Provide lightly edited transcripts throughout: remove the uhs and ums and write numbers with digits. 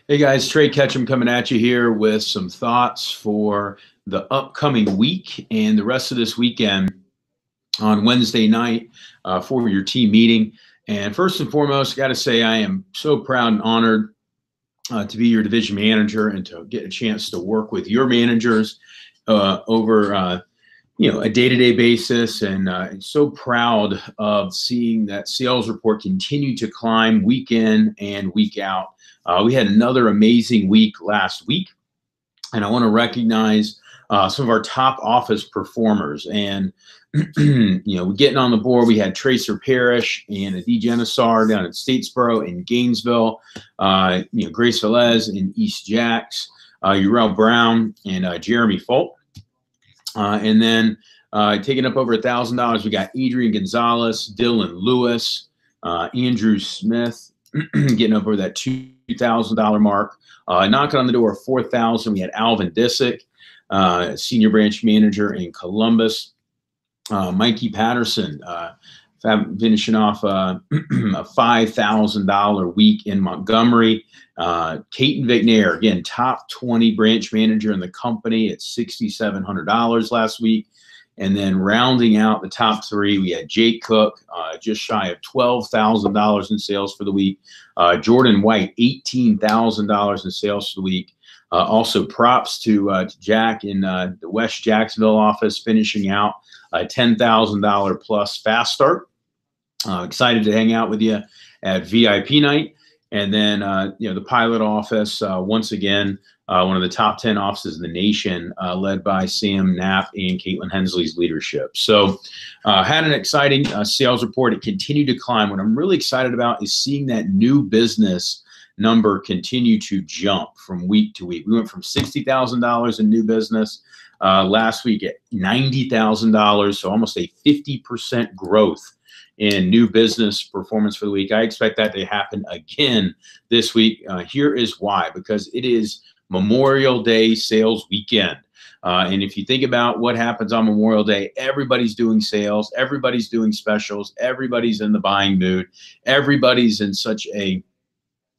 Hey guys, Trey Ketchum coming at you here with some thoughts for the upcoming week and the rest of this weekend on Wednesday night for your team meeting. And first and foremost, got to say I am so proud and honored to be your division manager and to get a chance to work with your managers over a day-to-day basis, and so proud of seeing that sales report continue to climb week in and week out. We had another amazing week last week, and I want to recognize some of our top office performers. And getting on the board, we had Tracer Parrish and Adi Genisar down in Statesboro and Gainesville, Grace Velez in East Jacks, Urel Brown and Jeremy Folk. And then taking up over $1,000, we got Adrian Gonzalez, Dylan Lewis, Andrew Smith, getting up over that $2,000 mark. Knocking on the door of $4,000, we had Alvin Disick, senior branch manager in Columbus. Mikey Patterson, finishing off a $5,000 week in Montgomery. Caton Vignair, again, top 20 branch manager in the company at $6,700 last week. And then rounding out the top three, we had Jake Cook, just shy of $12,000 in sales for the week. Jordan White, $18,000 in sales for the week. Also props to Jack in the West Jacksonville office, finishing out a $10,000 plus fast start. Excited to hang out with you at VIP night. And then, the pilot office, once again, one of the top 10 offices in the nation, led by Sam Knapp and Caitlin Hensley's leadership. So had an exciting sales report. It continued to climb. What I'm really excited about is seeing that new business number continue to jump from week to week. We went from $60,000 in new business last week at $90,000, so almost a 50% growth in new business performance for the week. I expect that to happen again this week. Here is why: because it is Memorial Day sales weekend. And if you think about what happens on Memorial Day, everybody's doing sales, everybody's doing specials, everybody's in the buying mood, everybody's in such a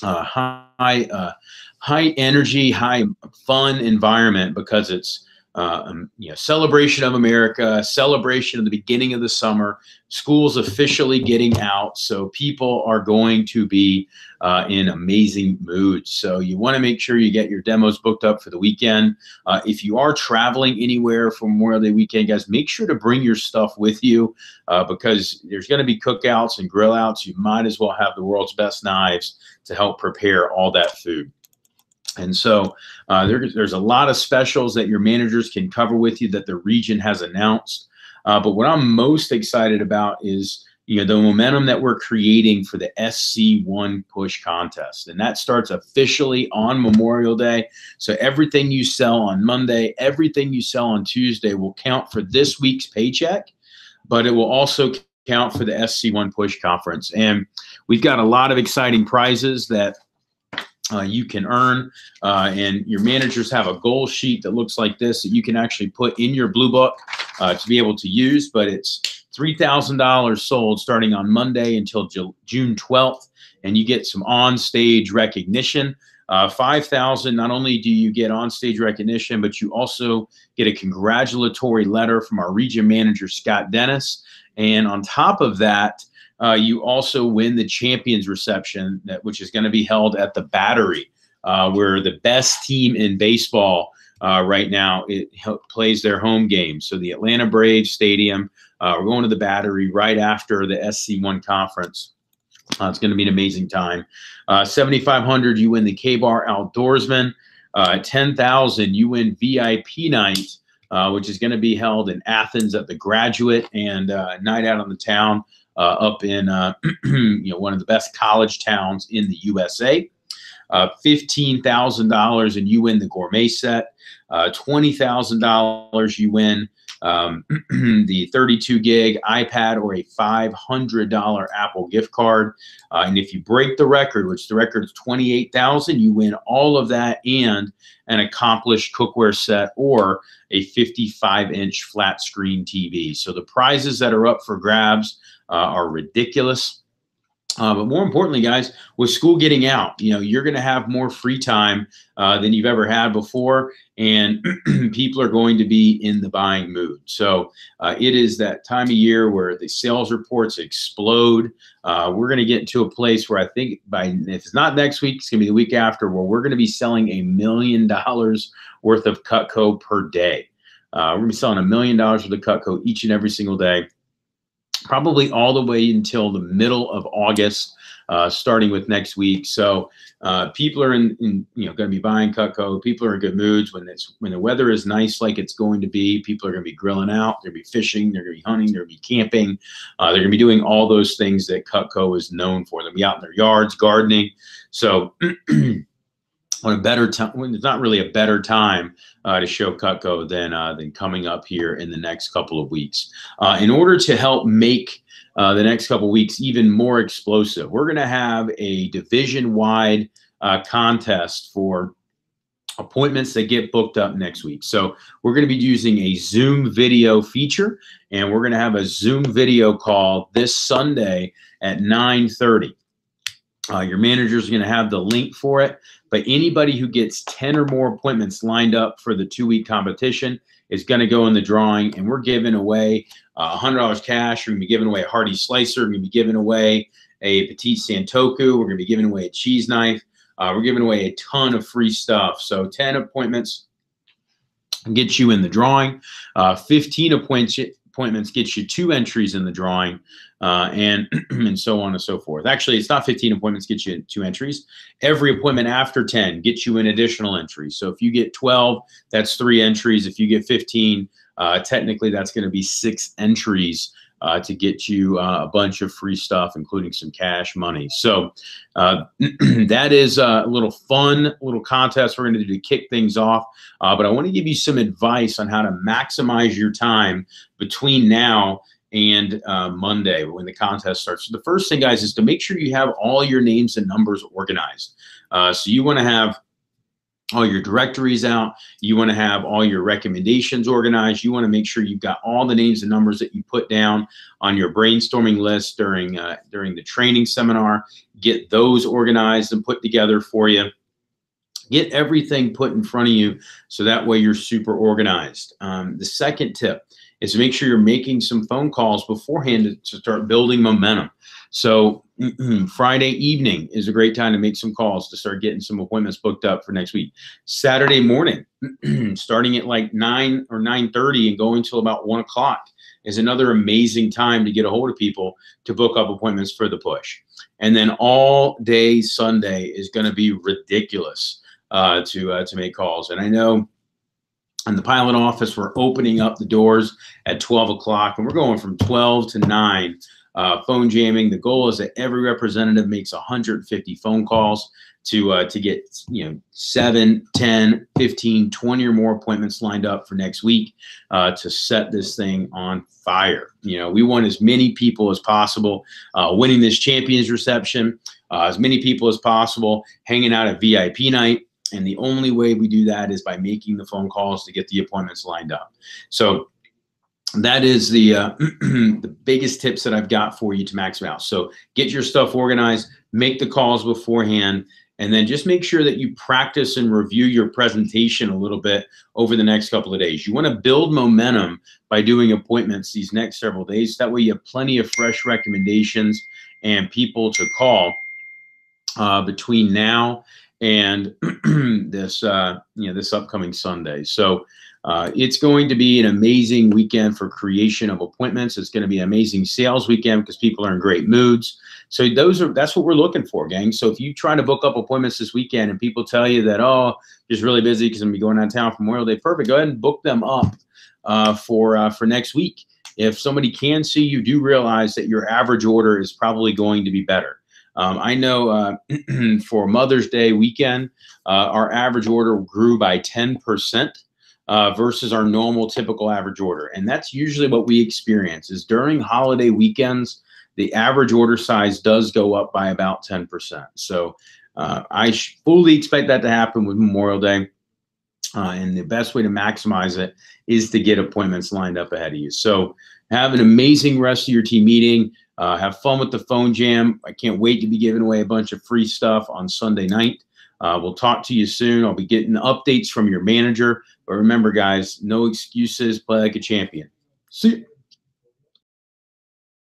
high energy, high fun environment, because it's celebration of America, celebration of the beginning of the summer, school's officially getting out, so people are going to be in amazing moods. So you want to make sure you get your demos booked up for the weekend. If you are traveling anywhere for Memorial Day weekend, guys, make sure to bring your stuff with you, because there's going to be cookouts and grill outs. You might as well have the world's best knives to help prepare all that food. And so there's a lot of specials that your managers can cover with you that the region has announced. But what I'm most excited about is the momentum that we're creating for the SC1 Push contest. And that starts officially on Memorial Day. So everything you sell on Monday, everything you sell on Tuesday will count for this week's paycheck, but it will also count for the SC1 Push conference. And we've got a lot of exciting prizes that you can earn, and your managers have a goal sheet that looks like this that you can actually put in your blue book to be able to use. But it's $3,000 sold starting on Monday until June 12th, and you get some on-stage recognition. $5,000, not only do you get on-stage recognition, but you also get a congratulatory letter from our region manager, Scott Dennis. And on top of that, you also win the champions reception, which is going to be held at the Battery, where the best team in baseball right now plays their home game. So the Atlanta Braves Stadium, we're going to the Battery right after the SC1 conference. It's going to be an amazing time. $7,500, you win the K-Bar Outdoorsman. $10,000, you win VIP night, which is going to be held in Athens at the Graduate, and night out on the town up in one of the best college towns in the USA. $15,000 and you win the gourmet set. $20,000, you win the 32 gig iPad or a $500 Apple gift card. And if you break the record, which the record is 28,000, you win all of that and an accomplished cookware set or a 55-inch flat screen TV. So the prizes that are up for grabs are ridiculous. But more importantly, guys, with school getting out, you're going to have more free time than you've ever had before, and people are going to be in the buying mood. So it is that time of year where the sales reports explode. We're going to get to a place where I think if it's not next week, it's going to be the week after, where we're going to be selling $1 million worth of Cutco per day. We're going to be selling $1 million worth of Cutco each and every single day, probably all the way until the middle of August, starting with next week. So people are going to be buying Cutco. People are in good moods when the weather is nice, like it's going to be. People are going to be grilling out. They're going to be fishing. They're going to be hunting. They're going to be camping. They're going to be doing all those things that Cutco is known for. They'll be out in their yards, gardening. So when it's not really a better time to show Cutco than coming up here in the next couple of weeks. In order to help make the next couple of weeks even more explosive, we're going to have a division-wide contest for appointments that get booked up next week. So we're going to be using a Zoom video feature, and we're going to have a Zoom video call this Sunday at 9:30. Your manager is going to have the link for it, but anybody who gets 10 or more appointments lined up for the 2-week competition is going to go in the drawing, and we're giving away $100 cash. We're going to be giving away a Hardy Slicer. We're going to be giving away a Petite Santoku. We're going to be giving away a cheese knife. We're giving away a ton of free stuff. So 10 appointments get you in the drawing. 15 appointments gets you 2 entries in the drawing, and so on and so forth. Actually, it's not 15 appointments gets you 2 entries. Every appointment after 10 gets you an additional entry. So if you get 12, that's 3 entries. If you get 15, technically that's going to be 6 entries to get you a bunch of free stuff, including some cash money. So that is a little contest we're going to do to kick things off. But I want to give you some advice on how to maximize your time between now and Monday when the contest starts. So the first thing, guys, is to make sure you have all your names and numbers organized. So you want to have all your directories out. You want to have all your recommendations organized. You want to make sure you've got all the names and numbers that you put down on your brainstorming list during the training seminar. Get those organized and put together for you. Get everything put in front of you so that way you're super organized. The second tip is to make sure you're making some phone calls beforehand to start building momentum. So Friday evening is a great time to make some calls to start getting some appointments booked up for next week. Saturday morning, starting at like 9 or 9:30 and going till about 1 o'clock is another amazing time to get a hold of people to book up appointments for the push. And then all day Sunday is going to be ridiculous to make calls. And I know in the pilot office, we're opening up the doors at 12 o'clock, and we're going from 12 to 9. Phone jamming. The goal is that every representative makes 150 phone calls to get 7, 10, 15, 20 or more appointments lined up for next week to set this thing on fire. We want as many people as possible winning this champions reception, as many people as possible hanging out at VIP night. And the only way we do that is by making the phone calls to get the appointments lined up. So that is the the biggest tips that I've got for you to max out. So get your stuff organized, make the calls beforehand, and then just make sure that you practice and review your presentation a little bit over the next couple of days. You want to build momentum by doing appointments these next several days. That way you have plenty of fresh recommendations and people to call between now and this upcoming Sunday. So it's going to be an amazing weekend for creation of appointments. It's going to be an amazing sales weekend because people are in great moods. So that's what we're looking for, gang. So if you try to book up appointments this weekend and people tell you that, oh, just really busy because I'm going to be going out of town for Memorial Day, perfect. Go ahead and book them up for next week. If somebody can see you, do realize that your average order is probably going to be better. I know for Mother's Day weekend, our average order grew by 10% versus our normal typical average order. And that's usually what we experience is during holiday weekends, the average order size does go up by about 10%. So I fully expect that to happen with Memorial Day. And the best way to maximize it is to get appointments lined up ahead of you. So have an amazing rest of your team meeting. Have fun with the phone jam. I can't wait to be giving away a bunch of free stuff on Sunday night. We'll talk to you soon. I'll be getting updates from your manager. But remember, guys, no excuses. Play like a champion. See you.